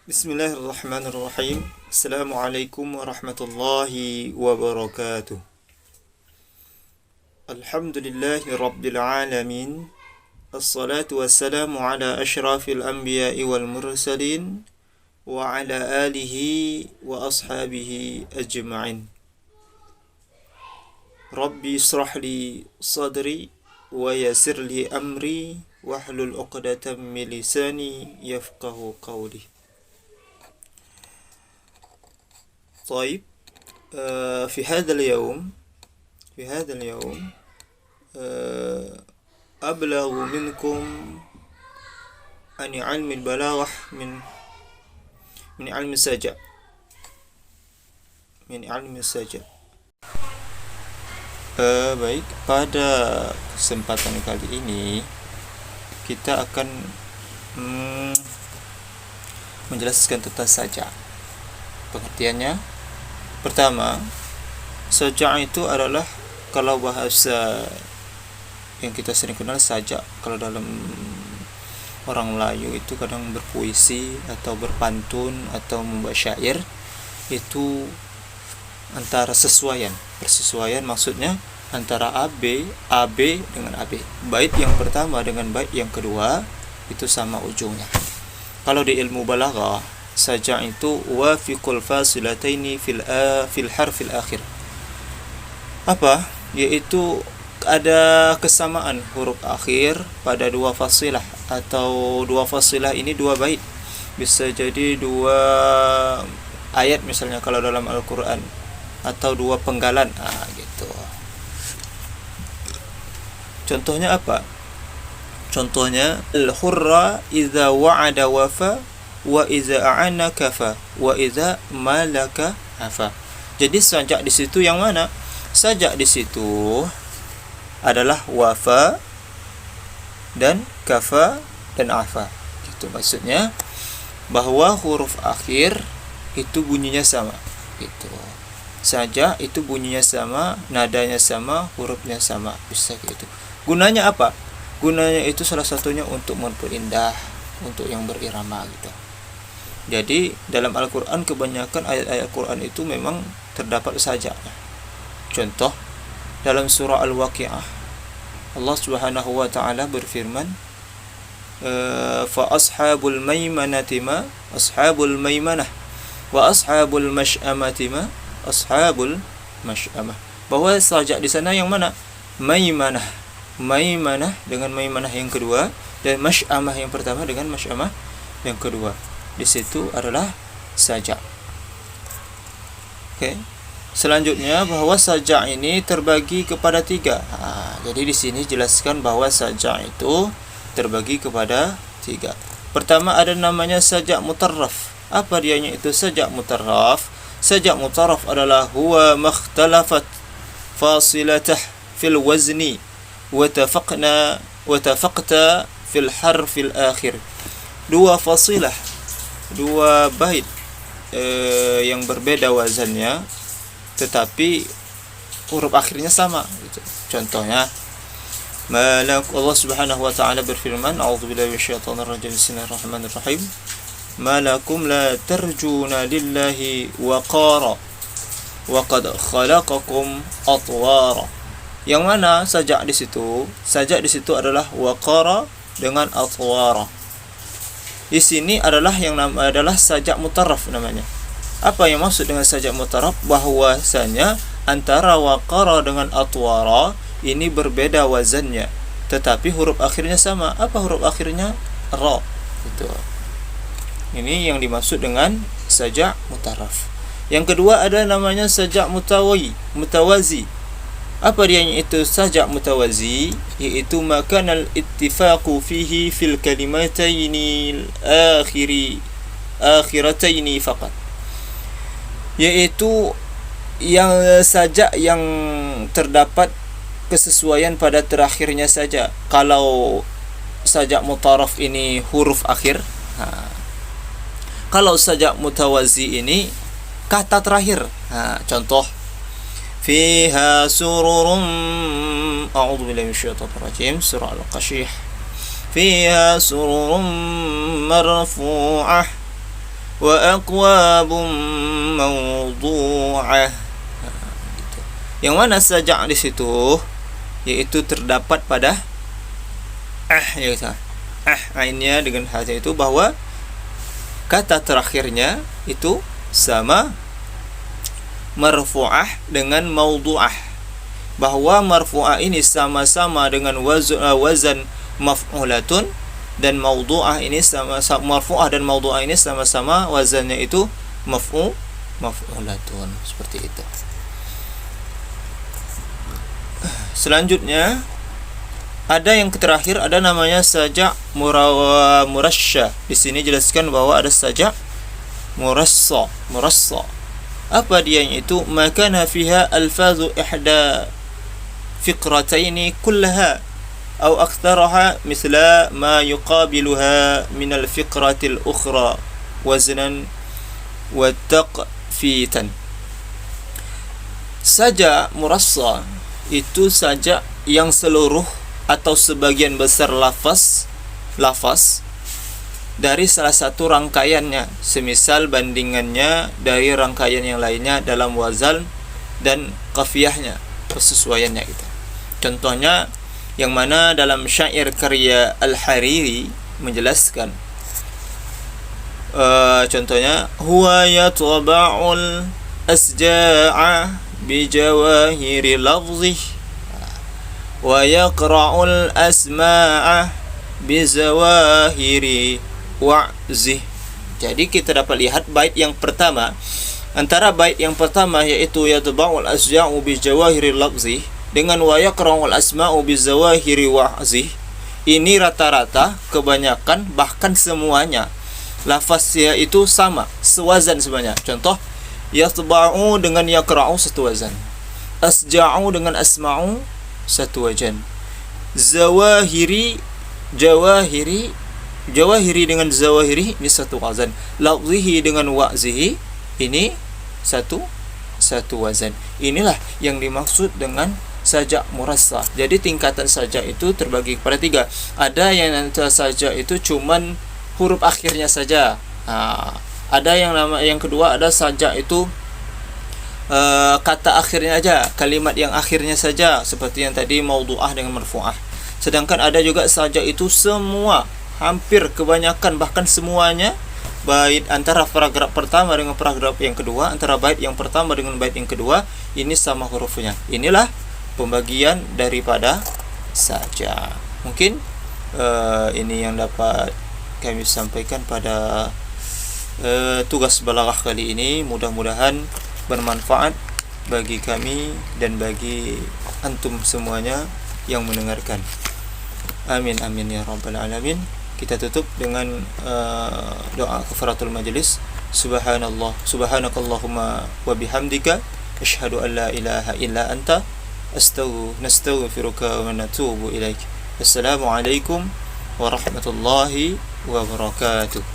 Bismillahirrahmanirrahim. Assalamualaikum warahmatullahi wabarakatuh. Alhamdulillahi rabbil alamin. Assalatu wassalamu ala ashrafil anbiya'i wal mursalin wa ala alihi wa ashabihi ajma'in. Rabbi israh li sadri wa yassir li amri wahlul 'uqdatam min lisani yafqahu qawli. طيب في هذا اليوم أبلغ منكم عن علم البلاغة من علم السجع baik, pada kesempatan kali ini kita akan menjelaskan tentang saja. Pengertiannya, pertama, saja itu adalah, kalau bahasa yang kita sering kenal saja, kalau dalam orang Melayu itu kadang berpuisi atau berpantun atau membuat syair, itu antara persesuaian maksudnya antara AB dengan AB. Bait yang pertama dengan bait yang kedua itu sama ujungnya. Kalau di ilmu balaghah, saja itu wafiqul fasilataini fil harfil akhir. Apa? Yaitu ada kesamaan huruf akhir pada dua fasilah, atau dua fasilah ini dua bait. Bisa jadi dua ayat misalnya kalau dalam Al-Qur'an, atau dua penggalan. Gitu. Contohnya apa? Contohnya al-hurra idza wa'ada wafa wa iza a'ana kafa wa iza malaka afa. Jadi sajak di situ yang mana? Sajak di situ adalah wafa dan kafa dan afa. Itu maksudnya bahwa huruf akhir itu bunyinya sama. Itu. Sajak itu bunyinya sama, nadanya sama, hurufnya sama. Bisa gitu. Gunanya apa? Gunanya itu salah satunya untuk memperindah, untuk yang berirama gitu. Jadi dalam Al-Quran kebanyakan ayat-ayat Al-Quran itu memang terdapat sajaknya. Contoh dalam surah Al-Waqi'ah, Allah Subhanahu wa taala berfirman, fa ashabul maimanati ma ashabul maimanah wa ashabul masy'amati ma ashabul masy'amah. Bahwa sajak di sana yang mana? Maimanah dengan maimanah yang kedua, dan masy'amah yang pertama dengan masy'amah yang kedua. Di situ adalah sajak. Oke. Selanjutnya bahwa sajak ini terbagi kepada tiga. Jadi di sini jelaskan bahwa sajak itu terbagi kepada tiga. Pertama ada namanya sajak mutarraf. Apa dianya itu sajak mutarraf? Sajak mutarraf adalah huwa makhtalafat fasilatah fil wazni wa tafaqta fil harfil akhir. Dua bait yang berbeda wazannya, tetapi huruf akhirnya sama gitu. Contohnya Allah Subhanahu wa taala berfirman, a'udzubillahi minasyaitonir rajim, bismillahirrahmanirrahim, malakum la tarjuna lillahi waqara wa qad khalaqakum atwara. Yang mana sajak di situ? Sajak di situ adalah waqara dengan atwara. Di sini adalah sajak mutarraf namanya. Apa yang maksud dengan sajak mutarraf? Bahwasanya antara waqara dengan atwara ini berbeda wazannya, tetapi huruf akhirnya sama. Apa huruf akhirnya? Ra. Itu. Ini yang dimaksud dengan sajak mutarraf. Yang kedua ada namanya sajak mutawazi. Apa dia itu sajak mutawazi? Yaitu makanal ittifaqu fihi fil kalimataini akhirataini faqat. Yaitu yang sajak yang terdapat kesesuaian pada terakhirnya saja. Kalau sajak mutarraf ini huruf akhir, kalau sajak mutawazi ini kata terakhir. Contoh fiha sururun, a'udzubillahi minasyaitonir rajim, surah Al-Qashih. Fiha sururun marfu'ah wa aqwabum mawdu'ah. Gitu. Yang mana saja di situ yaitu terdapat pada yaitu ainnya dengan haja itu, bahwa kata terakhirnya itu sama marfu'ah dengan mawdu'ah, bahwa marfu'ah ini sama-sama dengan wazan maf'ulatun, dan mawdu'ah ini sama-sama marfu'ah dan mawdu'ah ini sama-sama wazannya itu maf'ulatun, seperti itu. Selanjutnya ada yang terakhir, ada namanya saja murasya. Di sini jelaskan bahwa ada saja murassa. Apa dia itu? Makana fiha alfazu ihda fiqrataini kullaha أو أكثرها مثل ما يقابلها من الفقرة الأخرى وزنا وتقفيتا. Saja murassa itu saja yang seluruh atau sebagian besar lafaz dari salah satu rangkaiannya, semisal bandingannya dari rangkaian yang lainnya dalam wazan dan qafiyahnya, persesuaiannya gitu. Contohnya yang mana dalam syair karya Al-Hariri menjelaskan, contohnya huwa yatba'ul asja'a bi jawahiri lafzih wa yaqra'ul asma'a bi zawahiri wa'zih. Jadi kita dapat lihat bait yang pertama, antara bait yang pertama yaitu yatba'ul asja'u bi jawahiri lafzih dengan wa yaqra'ul asma'u bizawahiri wa'zih, ini rata-rata kebanyakan bahkan semuanya lafaznya itu sama, sewazan sebenarnya. Contoh, yatba'u dengan yaqra'u satu wazan, asja'u dengan asma'u satu wazan, zawahiri dengan zawahiri ini satu wazan, lafzihi dengan wa'zihi ini satu wazan. Inilah yang dimaksud dengan saja murassa. Jadi tingkatan saja itu terbagi kepada 3. Ada yang nanti saja itu cuman huruf akhirnya saja. Ada yang kedua, ada saja itu kata akhirnya aja, kalimat yang akhirnya saja, seperti yang tadi mawdu'ah dengan marfu'ah. Sedangkan ada juga saja itu semua, hampir kebanyakan bahkan semuanya, bait antara paragraf pertama dengan paragraf yang kedua, antara bait yang pertama dengan bait yang kedua, ini sama hurufnya. Inilah pembagian daripada saja. Mungkin ini yang dapat kami sampaikan pada tugas balaghah kali ini. Mudah-mudahan bermanfaat bagi kami dan bagi antum semuanya yang mendengarkan. Amin amin ya rabbal alamin. Kita tutup dengan doa kafaratul majlis. Subhanakallahumma wa bihamdika asyhadu an la ilaha illa anta nastaghfiruka wa natubu ilaik. Assalamualaikum warahmatullahi wabarakatuh.